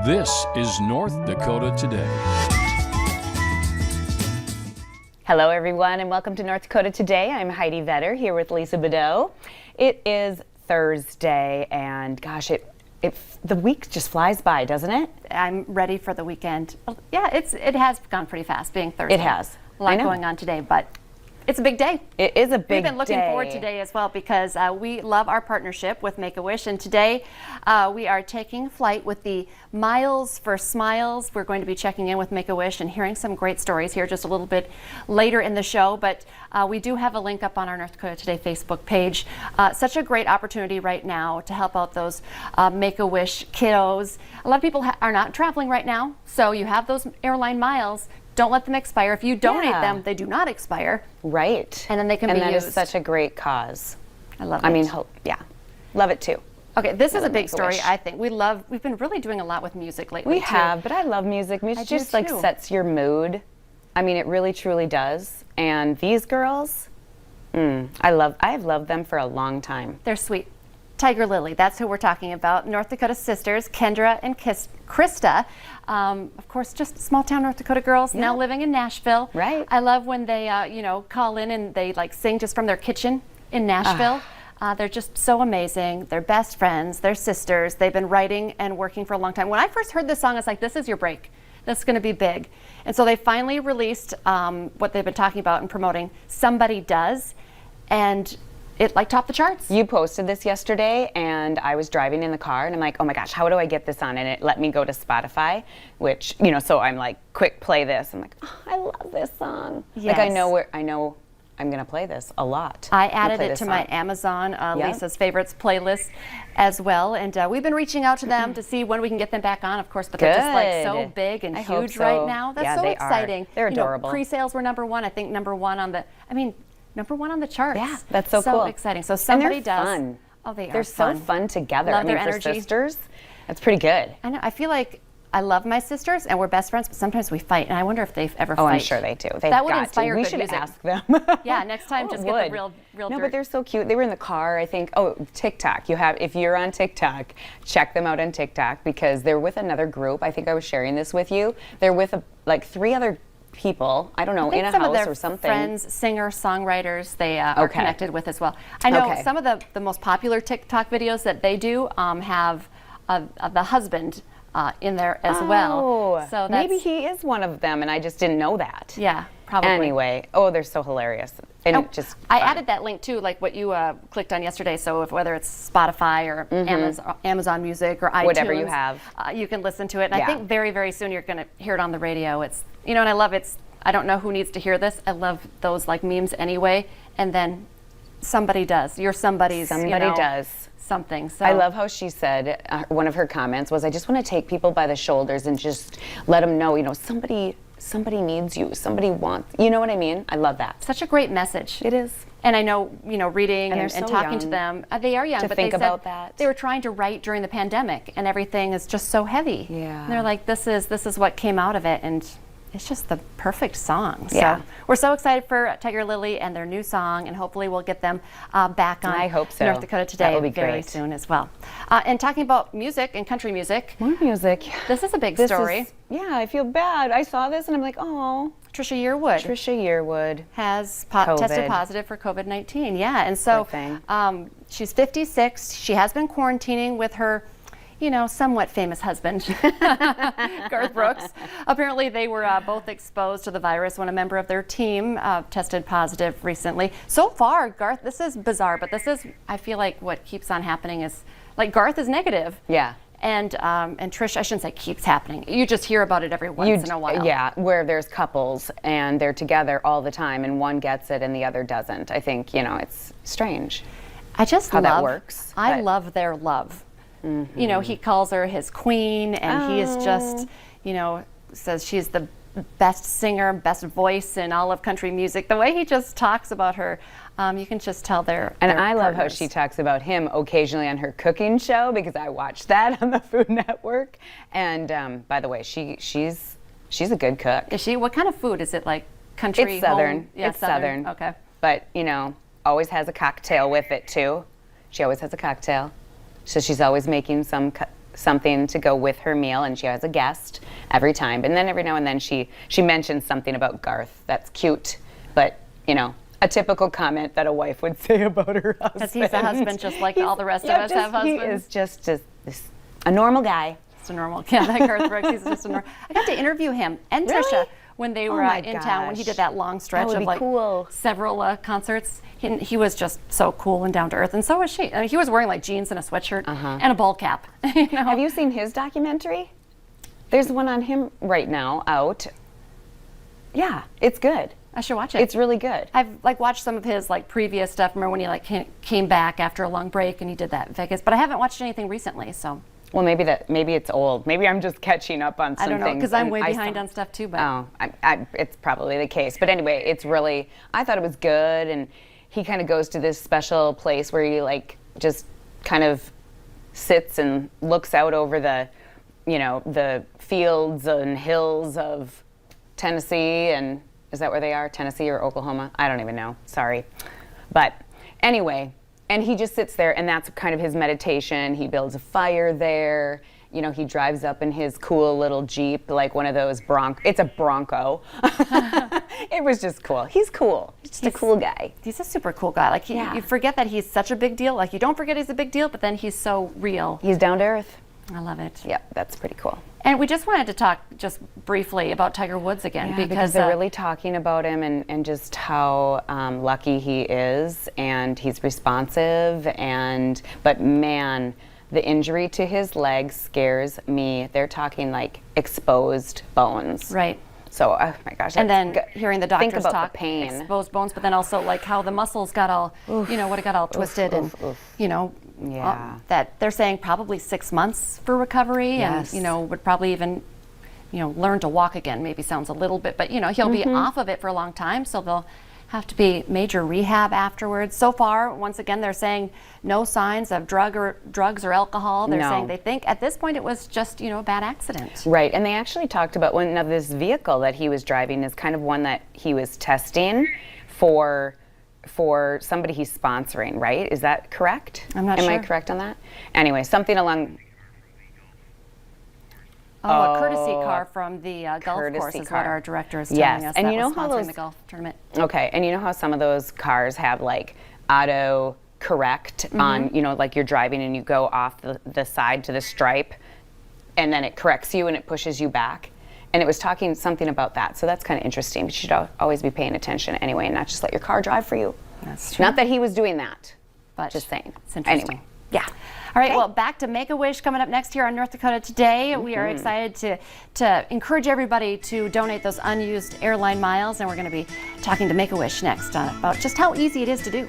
This is North Dakota Today. Hello everyone and welcome to North Dakota Today. I'm Heidi Vetter here with Lisa Bedeau. It is Thursday and gosh, the week just flies by, doesn't it? I'm ready for the weekend. Yeah, it has gone pretty fast being Thursday. It has. A lot going on today, but it's a big day. It is a big day. We've been looking forward today as well because we love our partnership with Make-A-Wish, and today we are taking flight with the Miles for Smiles. We're going to be checking in with Make-A-Wish and hearing some great stories here just a little bit later in the show, but we do have a link up on our North Dakota Today Facebook page. Such a great opportunity right now to help out those Make-A-Wish kiddos. A lot of people are not traveling right now, so you have those airline miles. Don't let them expire. If you donate them, they do not expire. Right. And then they can be used. And that is such a great cause. I love it. I mean, yeah, love it too. Okay, this is a big story, I think. We've been really doing a lot with music lately. We have, but I love music. Music just like sets your mood. I mean, it really truly does. And these girls, I have loved them for a long time. They're sweet. Tiger Lily, that's who we're talking about. North Dakota sisters, Kendra and Krista. Of course, just small town North Dakota girls now living in Nashville. Right. I love when they, call in and they like sing just from their kitchen in Nashville. They're just so amazing. They're best friends. They're sisters. They've been writing and working for a long time. When I first heard this song, I was like, this is your break. This is going to be big. And so they finally released what they've been talking about and promoting, Somebody Does, and it like topped the charts. You posted this yesterday and I was driving in the car and I'm like, oh my gosh, how do I get this on? And it let me go to Spotify, which, so I'm like, quick play this. I'm like, oh, I love this song. Yes. Like I know I'm going to play this a lot. I added it to my Amazon Lisa's Favorites playlist as well. And we've been reaching out to them to see when we can get them back on, of course, but they're just like so big and huge right now. That's so exciting. They're adorable. Pre-sales were number one. I think number one on the charts. Yeah, that's so cool. So exciting. So Somebody Does. Fun. Oh, they're so fun together. Love their for energy. sisters, that's pretty good. I know. I feel like I love my sisters and we're best friends, but sometimes we fight, and I wonder if they've ever fight. Oh, I'm sure they do. That would inspire good music. We should ask them. Yeah, next time just get the real No, dirt. but they're so cute. They were in the car, I think. Oh, TikTok. If you're on TikTok, check them out on TikTok because they're with another group. I think I was sharing this with you. They're with like 3 other people, I don't know, in a house or something. Friends, singer, songwriters, they are connected with as well. I know some of the most popular TikTok videos that they do have the husband in there as well. So maybe he is one of them and I just didn't know that. Yeah, probably. Anyway, they're so hilarious. And I added that link too, like what you clicked on yesterday. So whether it's Spotify or Amazon Music or iTunes, whatever you have, you can listen to it. And I think very, very soon you're going to hear it on the radio. It's and I love it. I don't know who needs to hear this. I love those like memes anyway. And then somebody does. You're somebody's. Somebody does something. So I love how she said one of her comments was, "I just want to take people by the shoulders and just let them know, somebody needs you. Somebody wants, you know what I mean?" I love that. Such a great message. It is. And I know, reading and so talking to them, they are young, to but think they said about that. They were trying to write during the pandemic and everything is just so heavy. Yeah. And they're like, this is what came out of it, and it's just the perfect song. Yeah. So we're so excited for Tiger Lily and their new song, and hopefully we'll get them back on I hope so. North Dakota Today very great. Soon as well. And talking about music and country music. More music. This is a big story. I feel bad. I saw this and I'm like, oh. Trisha Yearwood has tested positive for COVID-19. Yeah, and so she's 56. She has been quarantining with her somewhat famous husband, Garth Brooks. Apparently they were both exposed to the virus when a member of their team tested positive recently. So far, Garth, this is bizarre, but I feel like what keeps on happening is, like, Garth is negative. Yeah. And Trish, I shouldn't say keeps happening. You just hear about it every once in a while. Yeah, where there's couples and they're together all the time and one gets it and the other doesn't. I think, it's strange. I just how that works. I love their love. Mm-hmm. He calls her his queen, and he is just, says she's the best singer, best voice in all of country music. The way he just talks about her, you can just tell they're And I love how she talks about him occasionally on her cooking show, because I watched that on the Food Network. And by the way, she's a good cook. Is she? What kind of food is it? Like country? It's Southern. Home? Yeah, it's Southern. Okay. But always has a cocktail with it too. She always has a cocktail. So she's always making some something to go with her meal, and she has a guest every time. And then every now and then she mentions something about Garth that's cute, but you know, a typical comment that a wife would say about her husband. Because he's a husband just like all the rest of us have husbands. He is just a normal guy. Just a normal, yeah, that Garth Brooks, he's just a normal. I got to interview him and Really? Trisha when they were in town, when he did that long stretch would of be like cool. several concerts. He was just so cool and down to earth, and so was she. I mean, he was wearing like jeans and a sweatshirt and a ball cap. You know? Have you seen his documentary? There's one on him right now out. Yeah, it's good. I should watch it. It's really good. I've like watched some of his like previous stuff. Remember when he like came back after a long break and he did that in Vegas? But I haven't watched anything recently, so. Well, maybe it's old. Maybe I'm just catching up on some I don't know, things. because I'm and way I behind saw- on stuff too. But Oh, it's probably the case. But anyway, it's really, I thought it was good. And he kind of goes to this special place where he like just kind of sits and looks out over the, you know, the fields and hills of Tennessee. And is that where they are? Tennessee or Oklahoma? I don't even know. Sorry. But anyway, and he just sits there, and that's kind of his meditation. He builds a fire there. You know, he drives up in his cool little Jeep, like one of those it's a Bronco. It was just cool. He's cool. He's just a cool guy. he's a super cool guy. Like Yeah. you forget that he's such a big deal. Like you don't forget he's a big deal, but then he's so real. He's down to earth. I love it. Yep, that's pretty cool. And we just wanted to talk just briefly about Tiger Woods again Yeah, because they're really talking about him and just how lucky he is, and he's responsive. But man, the injury to his leg scares me. They're talking like exposed bones. right. So, oh my gosh. And then that's hearing the think doctors about talk the pain. exposed bones, but then also like how the muscles got all, you know, what it got all twisted and, you know, Yeah. that they're saying probably 6 months for recovery Yes. and, you know, would probably even, you know, learn to walk again. Maybe sounds a little bit, but, you know, he'll be off of it for a long time. So they'll have to be major rehab afterwards. So far, once again, they're saying no signs of drugs or alcohol. They're No. saying they think at this point it was just, you know, a bad accident. Right, and they actually talked about one of this vehicle that he was driving is kind of one that he was testing for somebody he's sponsoring, right? Is that correct? I'm not Am I sure. correct on that? Anyway, something along. Oh, a courtesy car from the golf courtesy course is car. what our director is telling Yes, us. and that you know was how sponsoring those- the golf tournament. Okay, and you know how some of those cars have like auto correct on, you know, like you're driving and you go off the side to the stripe, and then it corrects you and it pushes you back. And it was talking something about that. So that's kind of interesting. You should always be paying attention anyway and not just let your car drive for you. That's true. Not that he was doing that, But just saying. it's interesting. Anyway. Yeah. All right. Okay. Well, back to Make-A-Wish coming up next here on North Dakota Today. We are excited to encourage everybody to donate those unused airline miles, and we're going to be talking to Make-A-Wish next about just how easy it is to do.